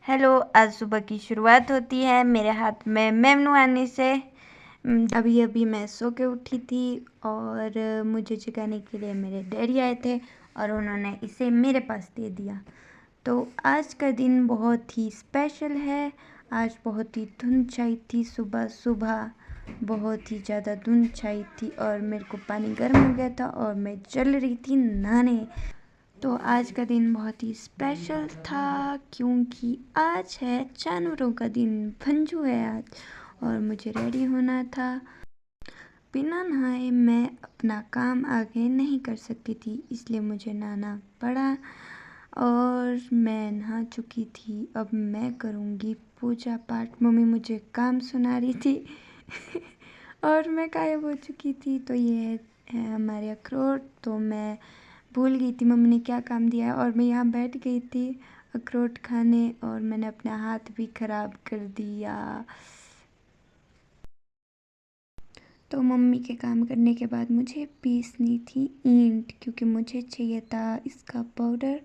Hello, आज सुबह की शुरुआत होती है मेरे हाथ में मेमनू आने से। अभी अभी मैं सो के उठी थी और मुझे जगाने के लिए मेरे डैडी आए थे और उन्होंने इसे मेरे पास दे दिया। तो आज का दिन बहुत ही स्पेशल है। आज बहुत ही धुंध छाई थी, सुबह सुबह बहुत ही ज़्यादा धुंध छाई थी और मेरे को पानी गर्म हो गया था और मैं चल रही थी नहाने। तो आज का दिन बहुत ही स्पेशल था क्योंकि आज है जानवरों का दिन, भंजू है आज और मुझे रेडी होना था। बिना नहाए मैं अपना काम आगे नहीं कर सकती थी, इसलिए मुझे नहाना पड़ा और मैं नहा चुकी थी। अब मैं करूँगी पूजा पाठ। मम्मी मुझे काम सुना रही थी और मैं गायब हो चुकी थी। तो ये है हमारे अखरोट। तो मैं भूल गई थी मम्मी ने क्या काम दिया है और मैं यहाँ बैठ गई थी अखरोट खाने और मैंने अपना हाथ भी खराब कर दिया। तो मम्मी के काम करने के बाद मुझे पीसनी थी ईंट, क्योंकि मुझे चाहिए था इसका पाउडर।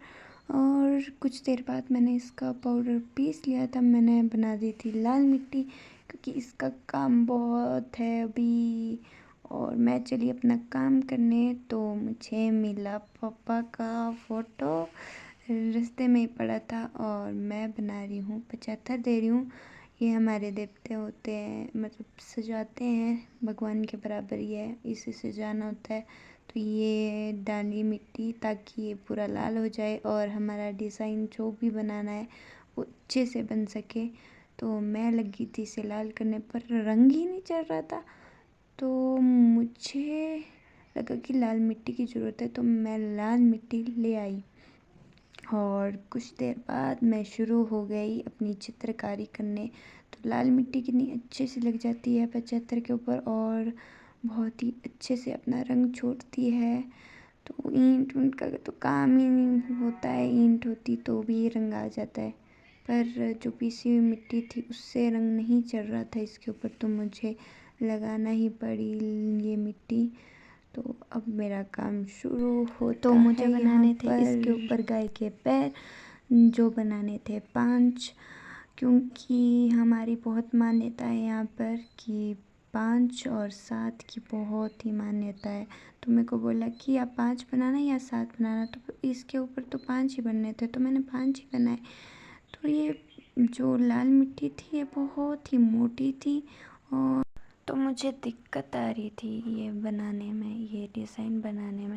और कुछ देर बाद मैंने इसका पाउडर पीस लिया था। मैंने बना दी थी लाल मिट्टी, क्योंकि इसका काम बहुत है अभी। और मैं चली अपना काम करने, तो मुझे मिला पापा का फ़ोटो, रास्ते में ही पड़ा था और मैं बना रही हूँ 75 दे रही हूँ। ये हमारे देवते होते हैं, मतलब सजाते हैं, भगवान के बराबर ही है, इसे सजाना होता है। तो ये डाली मिट्टी ताकि ये पूरा लाल हो जाए और हमारा डिज़ाइन जो भी बनाना है वो अच्छे से बन सके। तो मैं लगी थी इसे लाल करने पर रंग ही नहीं चढ़ रहा था। तो मुझे लगा कि लाल मिट्टी की ज़रूरत है, तो मैं लाल मिट्टी ले आई और कुछ देर बाद मैं शुरू हो गई अपनी चित्रकारी करने। तो लाल मिट्टी कितनी अच्छे से लग जाती है 75 के ऊपर और बहुत ही अच्छे से अपना रंग छोड़ती है। तो ईंट ऊंट का तो काम ही नहीं होता है, ईंट होती तो भी रंग आ जाता है, पर जो पीसी हुई मिट्टी थी उससे रंग नहीं चढ़ रहा था इसके ऊपर, तो मुझे लगाना ही पड़ी ये मिट्टी। तो अब मेरा काम शुरू होता तो मुझे बनाने थे इसके ऊपर गाय के पैर, जो बनाने थे 5, क्योंकि हमारी बहुत मान्यता है यहाँ पर कि 5 और 7 की बहुत ही मान्यता है। तो मेरे को बोला कि या 5 बनाना या 7 बनाना, तो इसके ऊपर तो 5 ही बनने थे, तो मैंने 5 ही बनाए। तो ये जो लाल मिट्टी थी ये बहुत ही मोटी थी और तो मुझे दिक्कत आ रही थी ये बनाने में, ये डिज़ाइन बनाने में।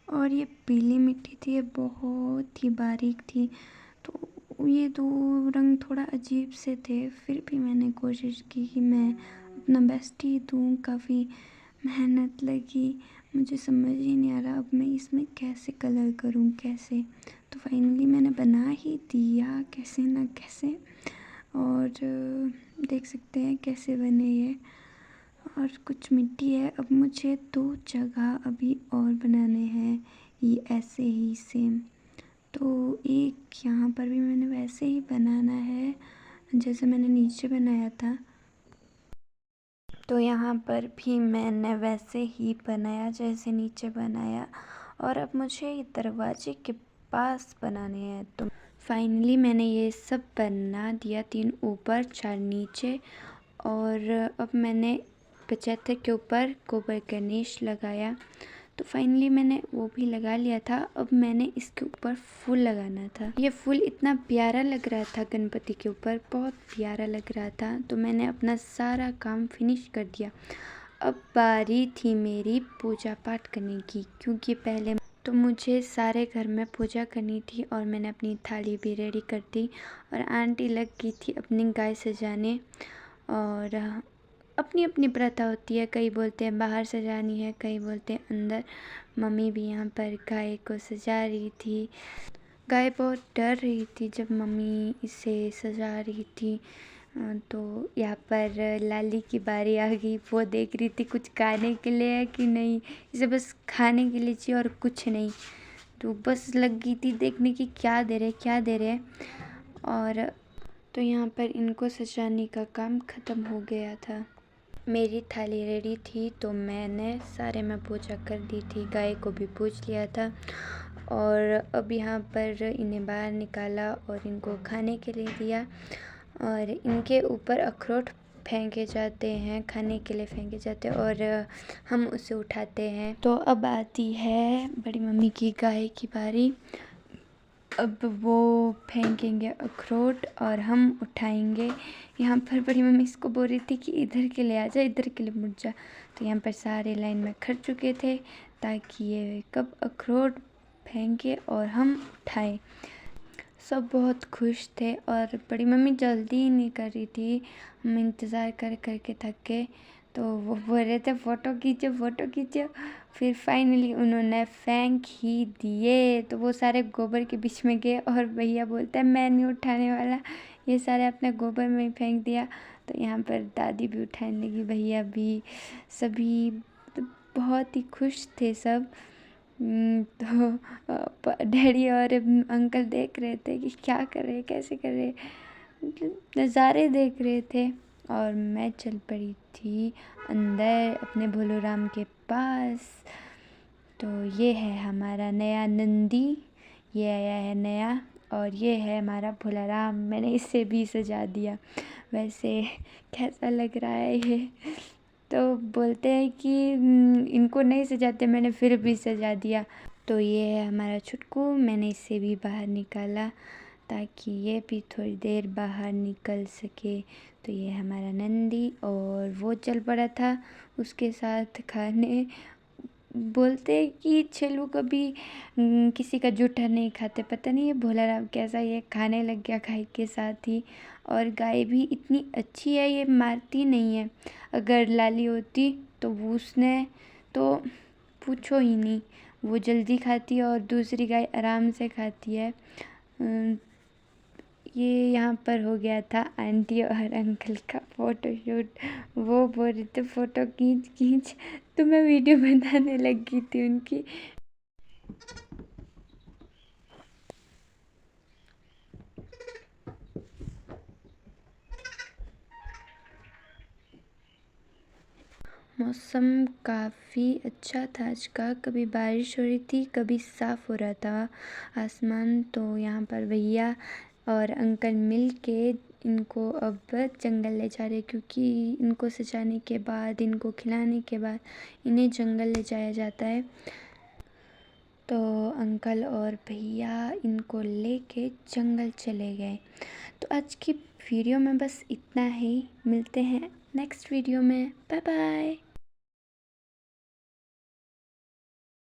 और ये पीली मिट्टी थी, ये बहुत ही बारीक थी, तो ये दो रंग थोड़ा अजीब से थे। फिर भी मैंने कोशिश की कि मैं अपना बेस्ट ही दूँ। काफ़ी मेहनत लगी, मुझे समझ ही नहीं आ रहा अब मैं इसमें कैसे कलर करूँ, कैसे। तो फाइनली मैंने बना ही दिया कैसे ना कैसे। और देख सकते हैं कैसे बने ये। और कुछ मिट्टी है, अब मुझे 2 जगह अभी और बनाने हैं ये ऐसे ही सेम। तो एक यहाँ पर भी मैंने वैसे ही बनाना है जैसे मैंने नीचे बनाया था। तो यहाँ पर भी मैंने वैसे ही बनाया जैसे नीचे बनाया और अब मुझे ये दरवाजे के पास बनाने हैं। तो फाइनली मैंने ये सब बना दिया, 3 ऊपर 4 नीचे। और अब मैंने 75 के ऊपर गोबर गणेश लगाया। तो फाइनली मैंने वो भी लगा लिया था। अब मैंने इसके ऊपर फूल लगाना था। ये फूल इतना प्यारा लग रहा था गणपति के ऊपर, बहुत प्यारा लग रहा था। तो मैंने अपना सारा काम फिनिश कर दिया। अब बारी थी मेरी पूजा पाठ करने की, क्योंकि पहले तो मुझे सारे घर में पूजा करनी थी और मैंने अपनी थाली भी रेडी कर दी और आंटी लग गई थी अपनी गाय सजाने। और अपनी अपनी प्रथा होती है, कई बोलते हैं बाहर सजानी है, कई बोलते हैं अंदर। मम्मी भी यहाँ पर गाय को सजा रही थी। गाय बहुत डर रही थी जब मम्मी इसे सजा रही थी। तो यहाँ पर लाली की बारी आ गई, वो देख रही थी कुछ खाने के लिए है कि नहीं, इसे बस खाने के लिए चाहिए और कुछ नहीं। तो बस लग गई थी देखने की क्या दे रहे क्या दे रहे। और तो यहाँ पर इनको सजाने का काम ख़त्म हो गया था। मेरी थाली रेडी थी तो मैंने सारे में पूजा कर दी थी, गाय को भी पूज लिया था। और अब यहाँ पर इन्हें बाहर निकाला और इनको खाने के लिए दिया। और इनके ऊपर अखरोट फेंके जाते हैं, खाने के लिए फेंके जाते हैं और हम उसे उठाते हैं। तो अब आती है बड़ी मम्मी की गाय की बारी। अब वो फेंकेंगे अखरोट और हम उठाएंगे। यहाँ पर बड़ी मम्मी इसको बोल रही थी कि इधर के लिए आ जा, इधर के लिए मुड़ जा। तो यहाँ पर सारे लाइन में खड़ चुके थे ताकि ये कब अखरोट फेंके और हम उठाएं। सब बहुत खुश थे और बड़ी मम्मी जल्दी ही नहीं कर रही थी। हम इंतज़ार कर कर के थक गए, तो वो बोल रहे थे फ़ोटो खींचो फ़ोटो खींचो। फिर फाइनली उन्होंने फेंक ही दिए, तो वो सारे गोबर के बीच में गए और भैया बोलते हैं मैं नहीं उठाने वाला, ये सारे अपने गोबर में ही फेंक दिया। तो यहाँ पर दादी भी उठाने लगी, भैया भी, सभी तो बहुत ही खुश थे सब। तो डैडी और अंकल देख रहे थे कि क्या कर रहे, कैसे कर रहे, नज़ारे देख रहे थे। और मैं चल पड़ी थी अंदर अपने भोलू राम के पास। तो ये है हमारा नया नंदी, ये आया है नया, और ये है हमारा भोला राम। मैंने इसे भी सजा दिया। वैसे कैसा लग रहा है ये? तो बोलते हैं कि इनको नहीं सजाते, मैंने फिर भी सजा दिया। तो ये है हमारा छुटकू, मैंने इसे भी बाहर निकाला ताकि ये भी थोड़ी देर बाहर निकल सके। तो ये हमारा नंदी, और वो चल पड़ा था उसके साथ खाने। बोलते हैं कि छेलू कभी किसी का जूठा नहीं खाते, पता नहीं ये भोला राम कैसा ये खाने लग गया गाय के साथ ही। और गाय भी इतनी अच्छी है, ये मारती नहीं है। अगर लाली होती तो वो उसने तो पूछो ही नहीं, वो जल्दी खाती है और दूसरी गाय आराम से खाती है। ये यहाँ पर हो गया था आंटी और अंकल का फ़ोटो शूट। वो बोल रहे थे फ़ोटो खींच खींच, तो मैं वीडियो बनाने लगी थी उनकी। मौसम काफ़ी अच्छा था आज का, कभी बारिश हो रही थी, कभी साफ़ हो रहा था आसमान। तो यहाँ पर भैया और अंकल मिल के इनको अब जंगल ले जा रहे, क्योंकि इनको सजाने के बाद, इनको खिलाने के बाद इन्हें जंगल ले जाया जाता है। तो अंकल और भैया इनको लेके जंगल चले गए। तो आज की वीडियो में बस इतना ही, मिलते हैं नेक्स्ट वीडियो में, बाय बाय।